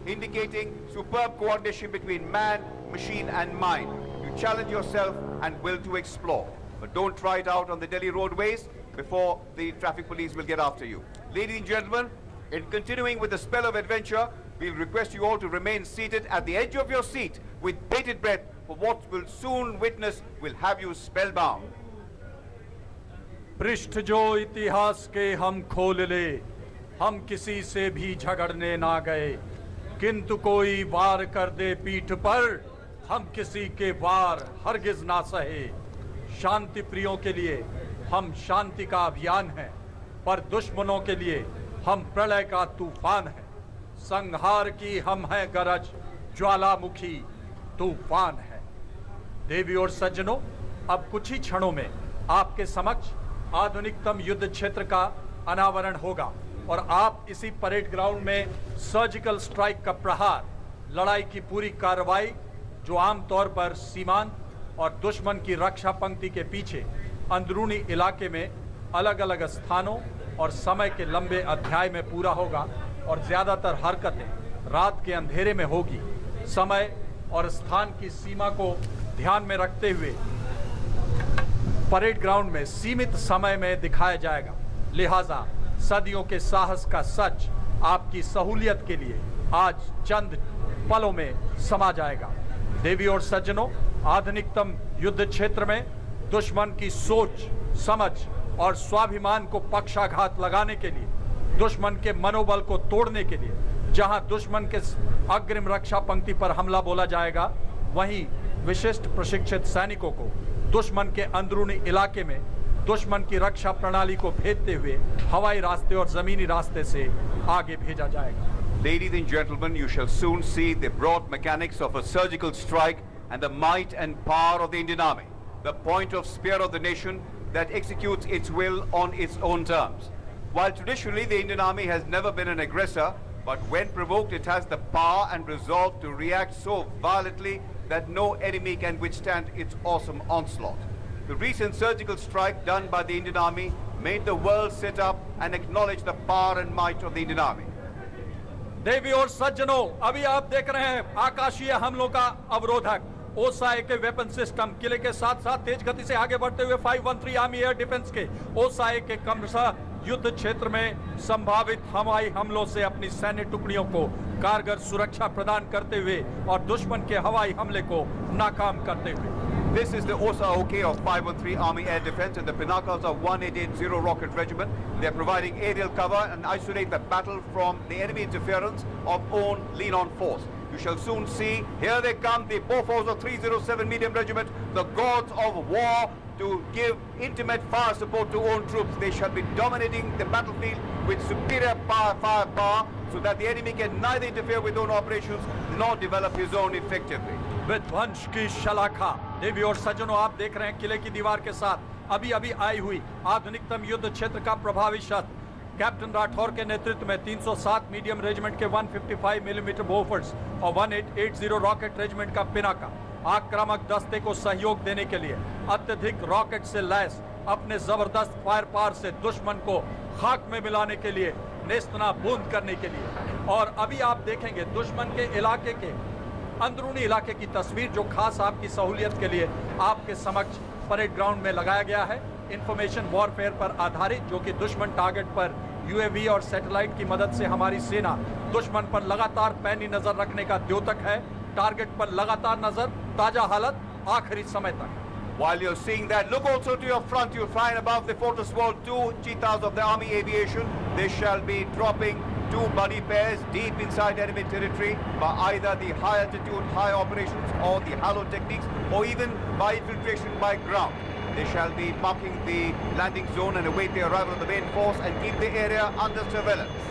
indicating superb coordination between man, machine and mind. You challenge yourself and will to explore. But don't try it out on the Delhi roadways before the traffic police will get after you. Ladies and gentlemen, in continuing with the spell of adventure, we'll request you all to remain seated at the edge of your seat with bated breath, for what we'll soon witness will have you spellbound. पृष्ठ जो इतिहास के हम खोल ले, हम किसी से भी झगड़ने ना गए, किंतु कोई वार कर दे पीठ पर, हम किसी के वार हरगिज ना सहे। शांति प्रियों के लिए हम शांति का अभियान है, पर दुश्मनों के लिए हम प्रलय का तूफान है। संहार की हम हैं गरज, ज्वालामुखी तूफान है। देवी और सज्जनों, अब कुछ ही क्षणों में आपके समक्ष आधुनिकतम युद्ध क्षेत्र का अनावरण होगा और आप इसी परेड ग्राउंड में सर्जिकल स्ट्राइक का प्रहार, लड़ाई की पूरी कार्रवाई जो आमतौर पर सीमांत और दुश्मन की रक्षा पंक्ति के पीछे अंदरूनी इलाके में अलग अलग स्थानों और समय के लंबे अध्याय में पूरा होगा और ज्यादातर हरकतें रात के अंधेरे में होगी। समय और स्थान की सीमा को ध्यान में रखते हुए परेड ग्राउंड में सीमित समय में दिखाया जाएगा, लिहाजा सदियों के साहस का सच आपकी सहूलियत के लिए आज चंद पलों में समा जाएगा। देवी और सज्जनों, आधुनिकतम युद्ध क्षेत्र में दुश्मन की सोच, समझ और स्वाभिमान को पक्षाघात लगाने के लिए, दुश्मन के मनोबल को तोड़ने के लिए, जहां दुश्मन के अग्रिम रक्षा पंक्ति पर हमला बोला जाएगा, वहीं विशिष्ट प्रशिक्षित सैनिकों को दुश्मन के अंदरूनी इलाके में दुश्मन की रक्षा प्रणाली को भेदते हुए हवाई रास्ते और जमीनी रास्ते से आगे भेजा जाएगा। Ladies and gentlemen, you shall soon see the broad mechanics of a surgical strike and the might and power of the Indian Army, the point of spear of the nation that executes its will on its own terms. While traditionally the Indian Army has never been an aggressor, but when provoked it has the power and resolve to react so violently that no enemy can withstand its awesome onslaught. The recent surgical strike done by the Indian Army made the world sit up and acknowledge the power and might of the Indian Army. देवी और सज्जनों, अभी आप देख रहे हैं आकाशीय हमलों का अवरोधक ओसाए के वेपन सिस्टम किले के साथ साथ तेज गति से आगे बढ़ते हुए 513 आर्मी एयर डिफेंस के ओसाए के क्रमशः युद्ध क्षेत्र में संभावित हवाई हमलों से अपनी सैन्य टुकड़ियों को कारगर सुरक्षा प्रदान करते हुए और दुश्मन के हवाई हमले को नाकाम करते हुए। This is the OSA-OK of 513 Army Air Defense and the Pinakas of 1880 Rocket Regiment. They are providing aerial cover and isolate the battle from the enemy interference of own lean-on force. You shall soon see, here they come, the Bofors of 307 Medium Regiment, the gods of war, to give intimate fire support to own troops. They shall be dominating the battlefield with superior firepower so that the enemy can neither interfere with own operations nor develop his own effectively. विध्वंस की शलाखा। देवी और सज्जनों, आप देख रहे हैं किले की दीवार के साथ अभी अभी आई हुई आधुनिकतम युद्ध क्षेत्र का प्रभावी शस्त्र कैप्टन राठौर के नेतृत्व में 307 मीडियम रेजिमेंट के 155 मिलीमीटर बोफर्स और 1880 रॉकेट रेजिमेंट का पिनाका आक्रामक दस्ते को सहयोग देने के लिए अत्यधिक रॉकेट से लैस अपने जबरदस्त फायर पावर से दुश्मन को खाक में मिलाने के लिए, नेस्तनाबूद करने के लिए। और अभी आप देखेंगे दुश्मन के इलाके के अंदरूनी इलाके की तस्वीर जो खास आपकी सहूलियत के लिए आपके समक्ष परेड ग्राउंड में लगाया गया है। इंफॉर्मेशन वॉरफेयर पर आधारित, जो कि दुश्मन टारगेट पर यूएवी और सैटेलाइट की मदद से हमारी सेना दुश्मन पर लगातार पैनी नजर रखने का द्योतक है। टारगेट पर लगातार नजर, ताजा हालत, आखिरी समय तक। While you're seeing that, look also to your front. You'll find above the fortress wall 2 cheetahs of the Army Aviation. They shall be dropping 2 buddy pairs deep inside enemy territory by either the high altitude, high operations or the halo techniques, or even by infiltration by ground. They shall be marking the landing zone and await the arrival of the main force and keep the area under surveillance.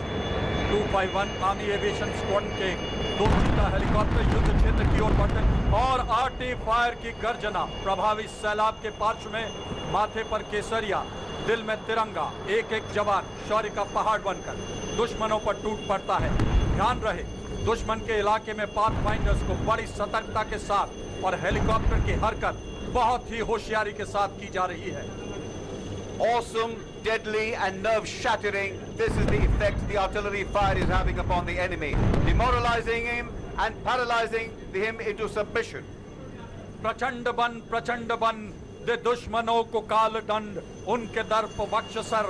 251 army aviation squadron के 2 Cheetah helicopter युद्ध क्षेत्र की ओर बढ़ते और arty fire की गर्जना प्रभावी सैलाब के पार्श्व में माथे पर केसरिया, दिल में तिरंगा, एक एक जवान शौर्य का पहाड़ बनकर दुश्मनों पर टूट पड़ता है। ध्यान रहे, दुश्मन के इलाके में पाथफाइंडर्स को बड़ी सतर्कता के साथ और हेलीकॉप्टर की हरकत बहुत ही होशियारी के साथ की जा रही है। Awesome, deadly and nerve-shattering. This is the effect the artillery fire is having upon the enemy. demoralizing him and paralyzing him into submission. प्रचंड बन दे दुश्मनों को काल दंड, उनके दर्प वक्षसर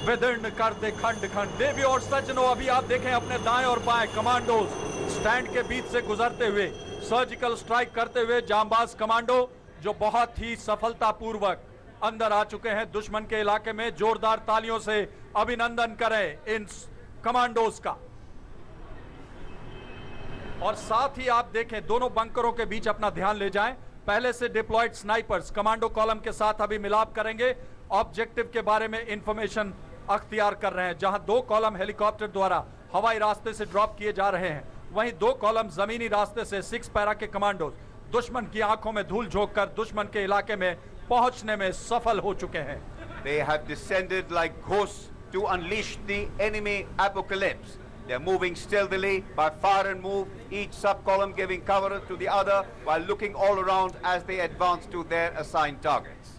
विदीर्ण कर दे खंड खंड। देवी और सज्जनों, अभी आप देखें अपने दाएं और बाएं कमांडोज स्टैंड के बीच से गुजरते हुए सर्जिकल स्ट्राइक करते हुए जांबाज कमांडो जो बहुत ही सफलतापूर्वक अंदर आ चुके हैं दुश्मन के इलाके में। जोरदार तालियों से अभिनंदन करें इन कमांडोज का। और साथ ही आप देखें दोनों बंकरों के बीच अपना ध्यान ले जाएं। पहले से डिप्लॉयड स्नाइपर्स कमांडो कॉलम के साथ अभी मिलाप करेंगे, ऑब्जेक्टिव के बारे में इंफॉर्मेशन अख्तियार कर रहे हैं। जहां 2 कॉलम हेलीकॉप्टर द्वारा हवाई रास्ते से ड्रॉप किए जा रहे हैं, वहीं 2 कॉलम जमीनी रास्ते से 6 पैरा के कमांडोज दुश्मन की आंखों में धूल झोंककर दुश्मन के इलाके में पहुंचने में सफल हो चुके हैं। They have descended like ghosts to unleash the enemy apocalypse. They are moving stealthily by fire and move, each sub-column giving cover to the other while looking all around as they advance to their assigned targets.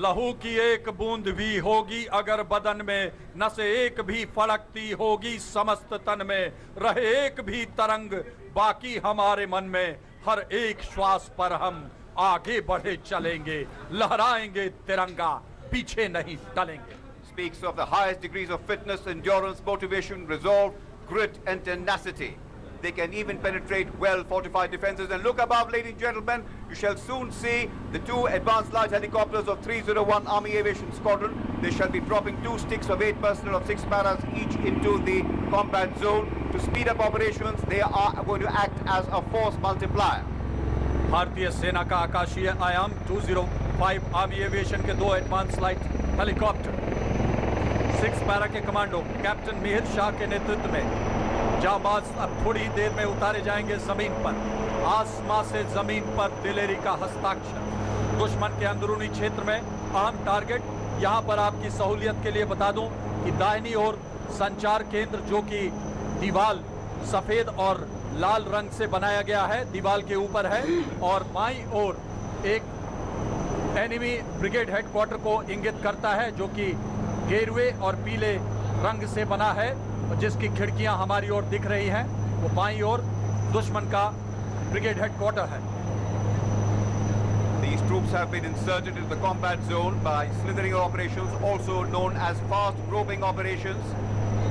लहू की एक बूंद भी होगी अगर बदन में, नसें एक भी फड़कती होगी समस्त तन में, रहे एक भी तरंग बाकी हमारे मन में, हर एक श्वास पर हम आगे बढ़े चलेंगे, लहराएंगे तिरंगा, पीछे नहीं टलेंगे। Speaks of the highest degrees of fitness, endurance, motivation, resolve, grit and tenacity. They can even penetrate well-fortified defenses. And look above, ladies and gentlemen, you shall soon see the 2 advanced light helicopters of 301 Army Aviation Squadron. They shall be dropping 2 sticks of 8 personnel of 6 paras each into the combat zone. To speed up operations, they are going to act as a force multiplier. भारतीय सेना का आकाशीय आयाम 205 army aviation के 2 advance light helicopter 6 para के commando captain Mihir Shah के नेतृत्व में जाबाज अब थोड़ी ही देर में उतारे जाएंगे जमीन पर। आसमां से जमीन पर दिलेरी का हस्ताक्षर। दुश्मन के अंदरूनी क्षेत्र में अहम टारगेट। यहां पर आपकी सहूलियत के लिए बता दूं कि दाहिनी ओर संचार केंद्र जो कि दीवार सफेद और लाल रंग से बनाया गया है, दीवार के ऊपर है, और बाईं ओर एक एनिमी ब्रिगेड हेडक्वार्टर को इंगित करता है जो कि गेरुए और पीले रंग से बना है, जिसकी खिड़कियां हमारी ओर दिख रही हैं। वो बाईं ओर दुश्मन का ब्रिगेड हेडक्वार्टर है। These troops have been inserted into the combat zone by slithering operations, also known as fast groping operations.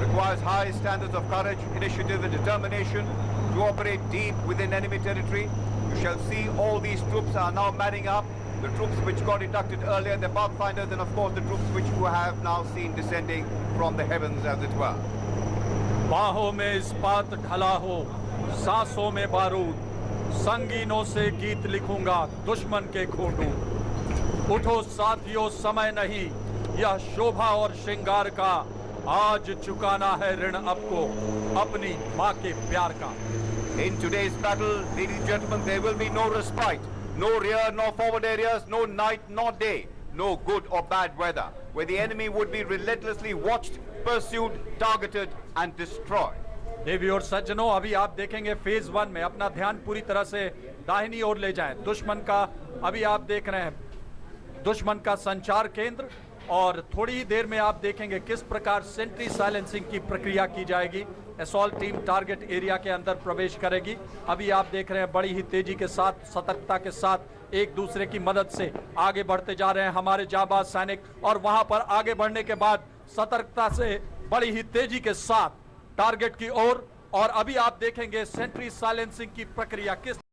Requires high standards of courage, initiative and determination to operate deep within enemy territory. You shall see all these troops are now manning up. The troops which got inducted earlier, the pathfinders, and of course the troops which you have now seen descending from the heavens as it were. बाहों में इस्पात ढला हो, सांसों में बारूद, संगीनों से गीत लिखूंगा दुश्मन के खूंटूं। उठो साथियों, समय नहीं यह शोभा और श्रृंगार का, आज चुकाना है ऋण आपको अपनी माँ के प्यार का। In today's battle, ladies and gentlemen, there will be no respite, no rear nor forward areas, no night nor day, no good or bad weather, where the enemy would be relentlessly watched, pursued, targeted and destroyed. देवी और सज्जनों, अभी आप देखेंगे phase 1 में अपना ध्यान पूरी तरह से दाहिनी ओर ले जाएं। दुश्मन का अभी आप देख रहे हैं दुश्मन का संचार केंद्र, और थोड़ी ही देर में आप देखेंगे किस प्रकार सेंट्री साइलेंसिंग की प्रक्रिया की जाएगी। असॉल्ट टीम टारगेट एरिया के अंदर प्रवेश करेगी। अभी आप देख रहे हैं बड़ी ही तेजी के साथ, सतर्कता के साथ एक दूसरे की मदद से आगे बढ़ते जा रहे हैं हमारे जाबाज सैनिक, और वहां पर आगे बढ़ने के बाद सतर्कता से बड़ी ही तेजी के साथ टारगेट की ओर। और अभी आप देखेंगे सेंट्री साइलेंसिंग की प्रक्रिया किस